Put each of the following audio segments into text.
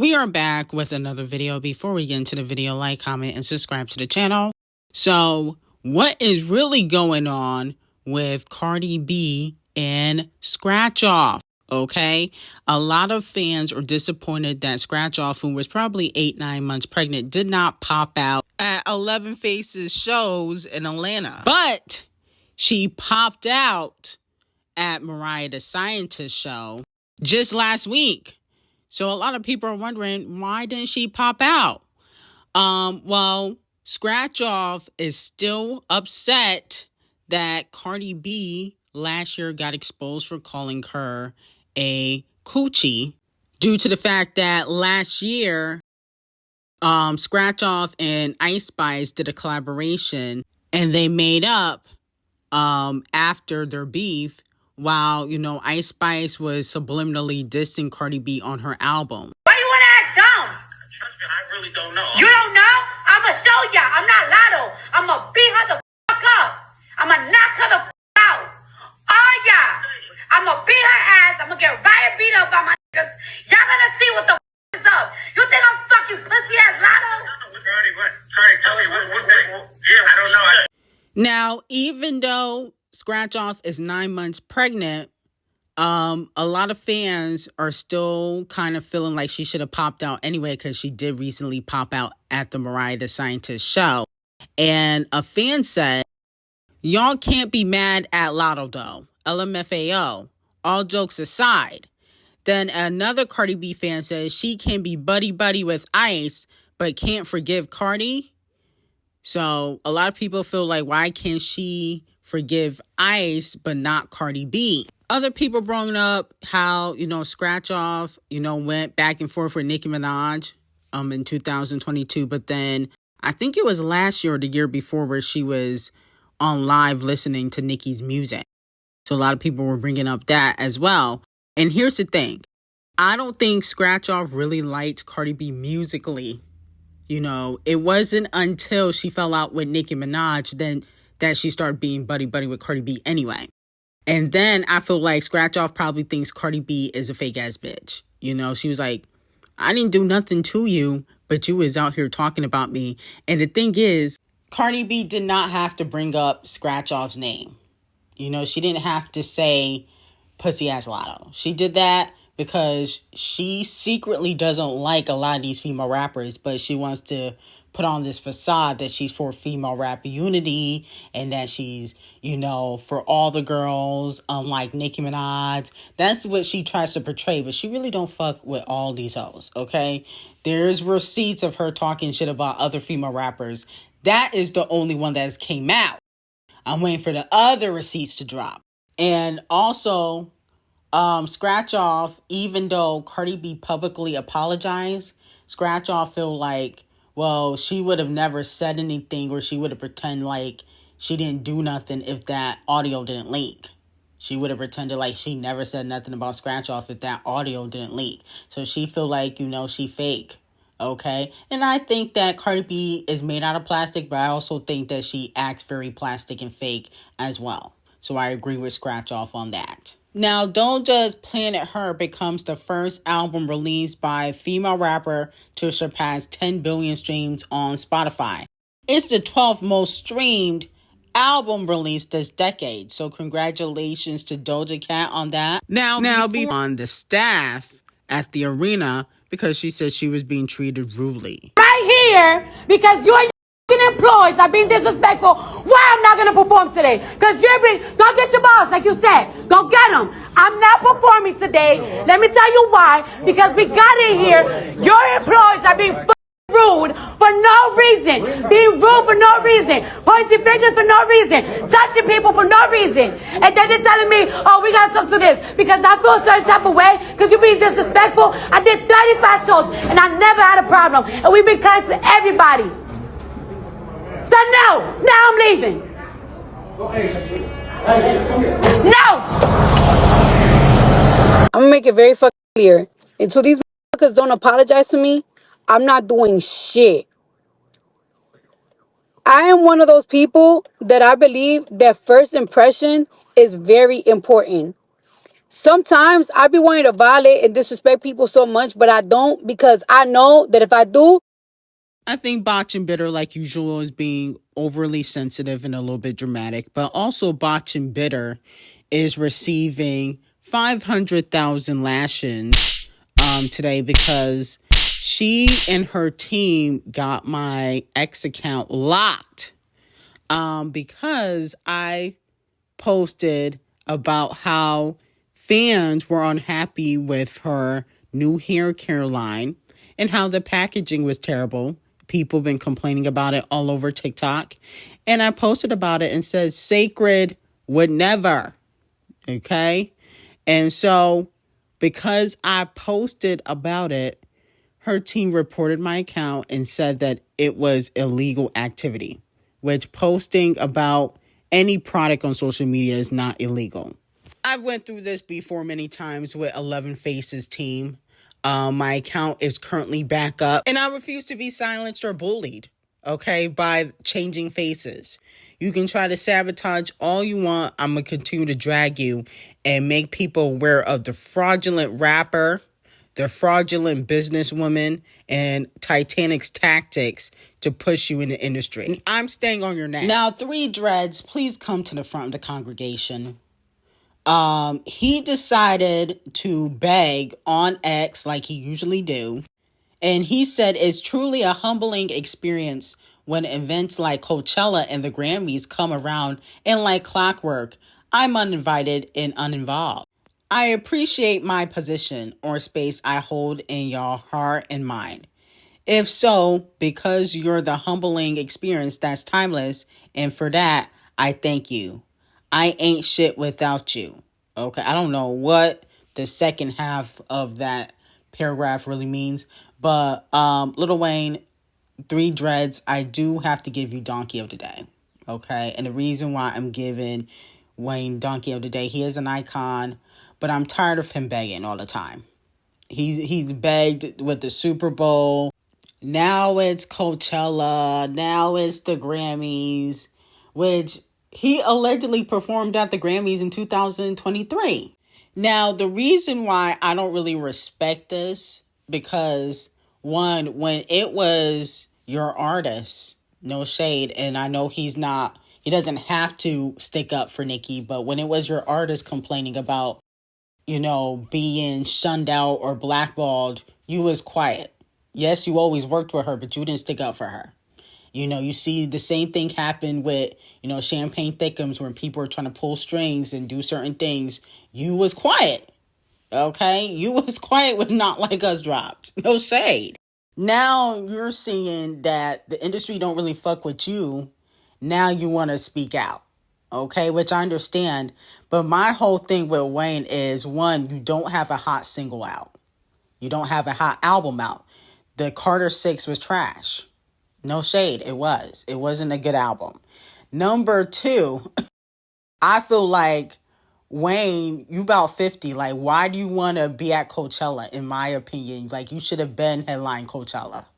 We are back with another video. Before we get into the video, like, comment, and subscribe to the channel. So, what is really going on with Cardi B and Scratch Off? Okay, a lot of fans are disappointed that Scratch Off, who was probably 8-9 months pregnant, did not pop out at 11 Faces shows in Atlanta. But she popped out at Mariah the Scientist show just last week. So a lot of people are wondering, why didn't she pop out? Well, Scratch Off is still upset that Cardi B last year got exposed for calling her a coochie due to the fact that last year, Scratch Off and Ice Spice did a collaboration and they made up after their beef, while, Ice Spice was subliminally dissing Cardi B on her album. Why you want to act dumb? Trust me, I really don't know. You don't know? I'ma show ya. I'm not Latto. I'ma beat her the fuck up. I'ma knock her the fuck out. Oh, yeah. I'ma beat her ass. I'ma get riot beat up by my niggas. Y'all gonna see what the fuck is up. You think I'm fucking pussy ass Latto? Tell me, what's that? Yeah, I don't know. Now, even though Scratch Off is 9 months pregnant, a lot of fans are still kind of feeling like she should have popped out anyway, because she did recently pop out at the Mariah the Scientist show. And a fan said, y'all can't be mad at LATT0 though. LMFAO. All jokes aside. Then another Cardi B fan says she can be buddy-buddy with Ice, but can't forgive Cardi. So a lot of people feel like, why can't she forgive Ice but not Cardi B? Other people brought up how, Scratch Off, went back and forth with Nicki Minaj in 2022. But then I think it was last year or the year before where she was on live listening to Nicki's music. So a lot of people were bringing up that as well. And here's the thing. I don't think Scratch Off really liked Cardi B musically. It wasn't until she fell out with Nicki Minaj then that she started being buddy-buddy with Cardi B anyway. And then I feel like Scratch Off probably thinks Cardi B is a fake-ass bitch. She was like, I didn't do nothing to you, but you was out here talking about me. And the thing is, Cardi B did not have to bring up Scratch Off's name. She didn't have to say pussy-ass Latto. She did that because she secretly doesn't like a lot of these female rappers, but she wants to put on this facade that she's for female rap unity and that she's, for all the girls, unlike Nicki Minaj. That's what she tries to portray, but she really don't fuck with all these hoes, okay? There's receipts of her talking shit about other female rappers. That is the only one that came out. I'm waiting for the other receipts to drop. And also, Scratch Off, even though Cardi B publicly apologized, Scratch Off feel like, well, she would have never said anything, or she would have pretended like she didn't do nothing if that audio didn't leak. She would have pretended like she never said nothing about Scratch Off if that audio didn't leak. So she feel like, she fake. Okay? And I think that Cardi B is made out of plastic, but I also think that she acts very plastic and fake as well. So I agree with Scratch Off on that. Now, D0JA's Planet Her becomes the first album released by a female rapper to surpass 10 billion streams on Spotify. It's the 12th most streamed album released this decade. So congratulations to Doja Cat on that. Now be on the staff at the arena because she said she was being treated rudely. Right here, because you and your employees are being disrespectful. Why I'm not going to perform today? Because go get your boss, like you said. Go get him. I'm not performing today. Let me tell you why. Because we got in here. Your employees are being rude for no reason. Being rude for no reason. Pointing fingers for no reason. Touching people for no reason. And then they're telling me, oh, we got to talk to this. Because I feel a certain type of way. Because you're being disrespectful. I did 35 shows. And I never had a problem. And we've been kind to everybody. So no, now I'm leaving. No! I'm gonna make it very fucking clear. Until these motherfuckers don't apologize to me, I'm not doing shit. I am one of those people that I believe that first impression is very important. Sometimes I be wanting to violate and disrespect people so much, but I don't, because I know that if I do, I think Botch and Bitter, like usual, is being overly sensitive and a little bit dramatic. But also, Botch and Bitter is receiving 500,000 lashings today because she and her team got my ex account locked because I posted about how fans were unhappy with her new hair care line and how the packaging was terrible. People have been complaining about it all over TikTok. And I posted about it and said, Sacred would never. Okay? And so, because I posted about it, her team reported my account and said that it was illegal activity, which posting about any product on social media is not illegal. I've went through this before many times with 11 Faces team. My account is currently back up, and I refuse to be silenced or bullied, okay, by changing faces. You can try to sabotage all you want. I'm going to continue to drag you and make people aware of the fraudulent rapper, the fraudulent businesswoman, and Titanic's tactics to push you in the industry. And I'm staying on your neck. Now, 3 Dreads, please come to the front of the congregation. He decided to beg on X like he usually do. And he said it's truly a humbling experience when events like Coachella and the Grammys come around, and like clockwork, I'm uninvited and uninvolved. I appreciate my position or space I hold in y'all heart and mind. If so, because you're the humbling experience that's timeless, and for that, I thank you. I ain't shit without you. Okay, I don't know what the second half of that paragraph really means, but Lil Wayne, 3 Dreads, I do have to give you Donkey of the Day. Okay, and the reason why I'm giving Wayne Donkey of the Day, he is an icon, but I'm tired of him begging all the time. He's begged with the Super Bowl. Now it's Coachella. Now it's the Grammys, which he allegedly performed at the Grammys in 2023. Now, the reason why I don't really respect this, because one, when it was your artist, no shade, and I know he doesn't have to stick up for Nicki, but when it was your artist complaining about, being shunned out or blackballed, you was quiet. Yes, you always worked with her, but you didn't stick up for her. You see the same thing happen with, Champagne Thickums, when people are trying to pull strings and do certain things. You was quiet, okay? You was quiet when Not Like Us dropped. No shade. Now you're seeing that the industry don't really fuck with you. Now you want to speak out, okay? Which I understand. But my whole thing with Wayne is, one, you don't have a hot single out. You don't have a hot album out. The Carter 6 was trash. No shade, it was. It wasn't a good album. Number 2, I feel like, Wayne, you about 50. Like, why do you want to be at Coachella, in my opinion? Like, you should have been headline Coachella.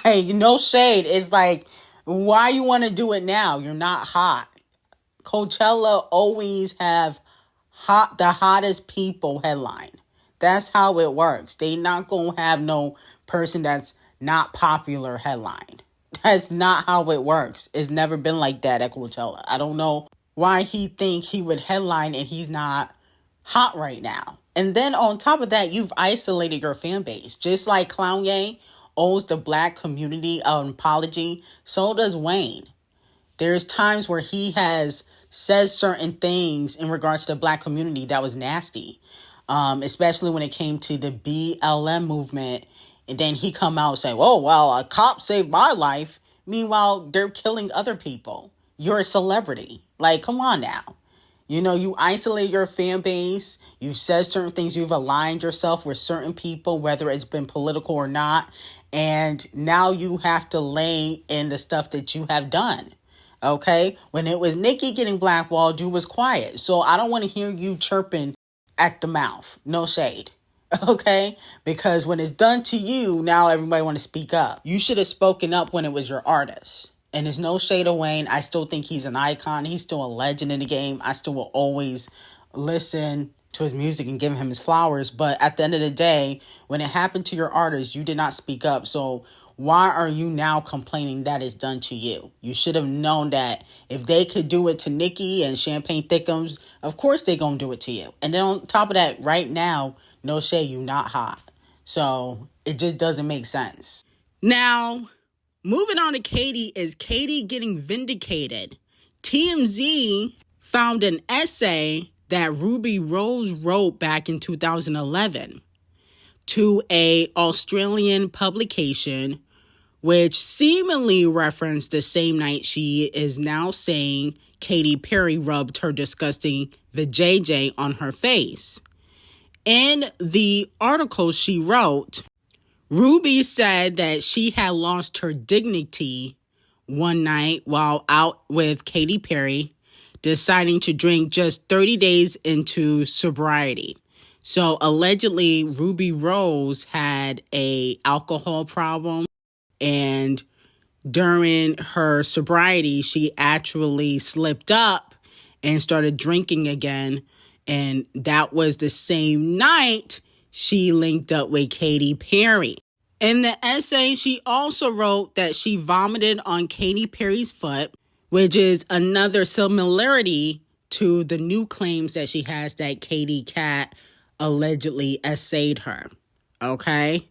Like, no shade. It's like, why you want to do it now? You're not hot. Coachella always have the hottest people headline. That's how it works. They not going to have no person that's not popular headline. That's not how it works. It's never been like that at Coachella. I don't know why he think he would headline and he's not hot right now. And then on top of that, you've isolated your fan base. Just like Kanye owes the black community an apology, so does Wayne. There's times where he has said certain things in regards to the black community that was nasty. Especially when it came to the BLM movement. And then he come out and say, oh, well, a cop saved my life. Meanwhile, they're killing other people. You're a celebrity. Like, come on now. You isolate your fan base. You've said certain things. You've aligned yourself with certain people, whether it's been political or not. And now you have to lay in the stuff that you have done. Okay? When it was Nicki getting blackballed, you was quiet. So I don't want to hear you chirping at the mouth. No shade. Okay? Because when it's done to you, now everybody want to speak up. You should have spoken up when it was your artist. And there's no shade of Wayne. I still think he's an icon. He's still a legend in the game. I still will always listen to his music and giving him his flowers. But at the end of the day, when it happened to your artist, you did not speak up. So why are you now complaining that it's done to you? You should have known that if they could do it to Nicki and Champagne Thickums, of course they gonna do it to you. And then on top of that, right now, no shade, you not hot. So it just doesn't make sense. Now, moving on to Katy, is Katy getting vindicated? TMZ found an essay that Ruby Rose wrote back in 2011 to a Australian publication, which seemingly referenced the same night she is now saying Katy Perry rubbed her disgusting vajayjay on her face. In the article she wrote, Ruby said that she had lost her dignity one night while out with Katy Perry, deciding to drink just 30 days into sobriety. So allegedly, Ruby Rose had a alcohol problem, and during her sobriety, she actually slipped up and started drinking again. And that was the same night she linked up with Katy Perry. In the essay, she also wrote that she vomited on Katy Perry's foot, which is another similarity to the new claims that she has that Katy Cat allegedly essayed her. Okay?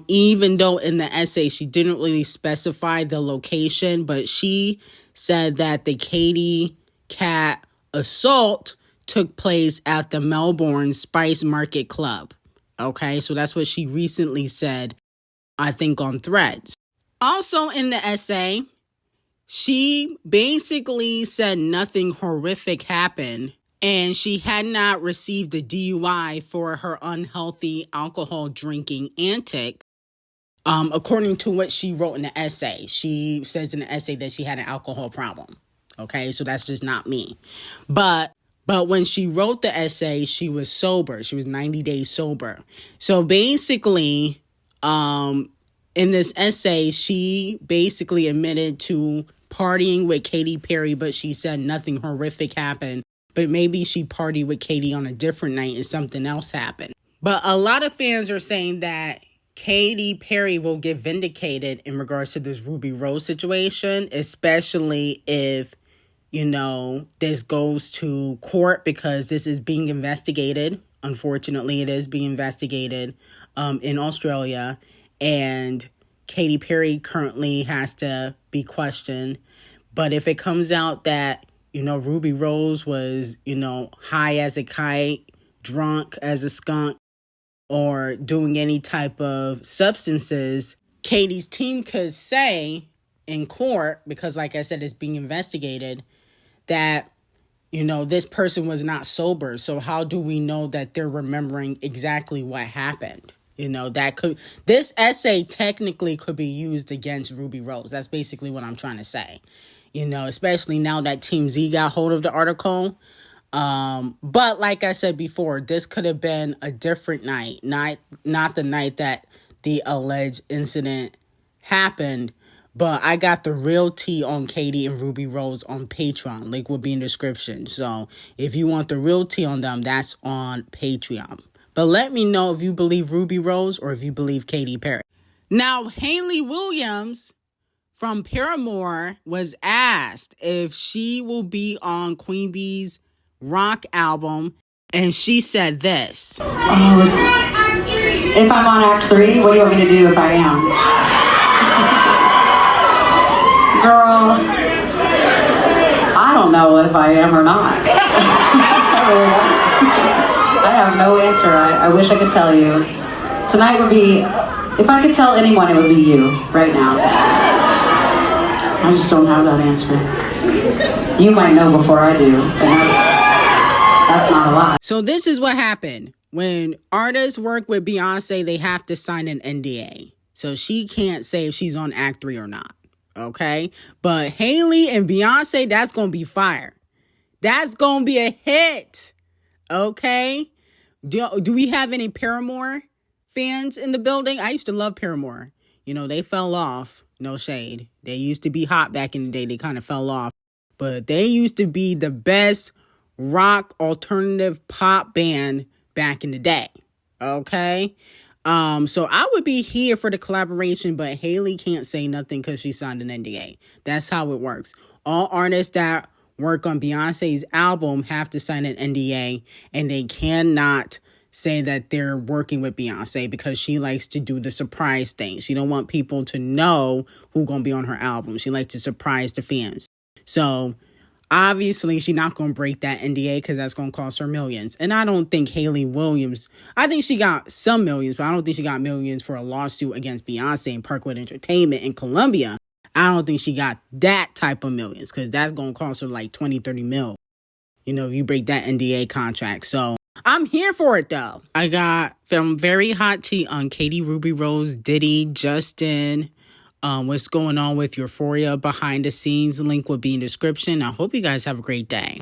Even though in the essay she didn't really specify the location, but she said that the Katy Cat assault took place at the Melbourne Spice Market Club. Okay, so that's what she recently said, I think, on Threads. Also in the essay, she basically said nothing horrific happened, and she had not received a DUI for her unhealthy alcohol drinking antic. According to what she wrote in the essay, she says in the essay that she had an alcohol problem. Okay, so that's just not me. But when she wrote the essay, she was sober. She was 90 days sober. So basically, in this essay, she basically admitted to partying with Katy Perry, but she said nothing horrific happened. But maybe she partied with Katy on a different night and something else happened. But a lot of fans are saying that Katy Perry will get vindicated in regards to this Ruby Rose situation, especially if, you know, this goes to court, because this is being investigated. Unfortunately, it is being investigated in Australia, and Katy Perry currently has to be questioned. But if it comes out that, you know, Ruby Rose was, you know, high as a kite, drunk as a skunk, or doing any type of substances, Katy's team could say in court, because like I said, it's being investigated, that, you know, this person was not sober. So how do we know that they're remembering exactly what happened? You know, this essay technically could be used against Ruby Rose. That's basically what I'm trying to say. You know, especially now that Team Z got hold of the article. But like I said before, this could have been a different night, not the night that the alleged incident happened. But I got the real tea on Katy and Ruby Rose on Patreon. Link will be in the description. So if you want the real tea on them, that's on Patreon. But let me know if you believe Ruby Rose or if you believe Katy Perry. Now, Hayley Williams from Paramore was asked if she will be on Queen B's rock album, and she said this. If I'm on Act 3, what do you want me to do if I am? Girl, I don't know if I am or not. I have no answer. I wish I could tell you. Tonight would be, if I could tell anyone, it would be you right now. I just don't have that answer. You might know before I do, and that's not a lie. So this is what happened. When artists work with Beyonce, they have to sign an NDA. So she can't say if she's on Act 3 or not. Okay? But Hayley and Beyonce, that's going to be fire. That's going to be a hit. Okay? Do we have any Paramore fans in the building? I used to love Paramore. You know, they fell off. No shade. They used to be hot back in the day. They kind of fell off. But they used to be the best rock alternative pop band back in the day. Okay. So I would be here for the collaboration, but Hayley can't say nothing because she signed an NDA. That's how it works. All artists that work on Beyonce's album have to sign an NDA, and they cannot say that they're working with Beyonce because she likes to do the surprise thing. She don't want people to know who's going to be on her album. She likes to surprise the fans. So obviously, she's not going to break that NDA because that's going to cost her millions. And I don't think Hayley Williams, I think she got some millions, but I don't think she got millions for a lawsuit against Beyonce and Parkwood Entertainment in Colombia. I don't think she got that type of millions because that's going to cost her like 20, 30 mil. You know, if you break that NDA contract. So I'm here for it, though. I got some very hot tea on Katy, Ruby Rose, Diddy, Justin, what's going on with Euphoria behind the scenes. Link will be in the description. I hope you guys have a great day.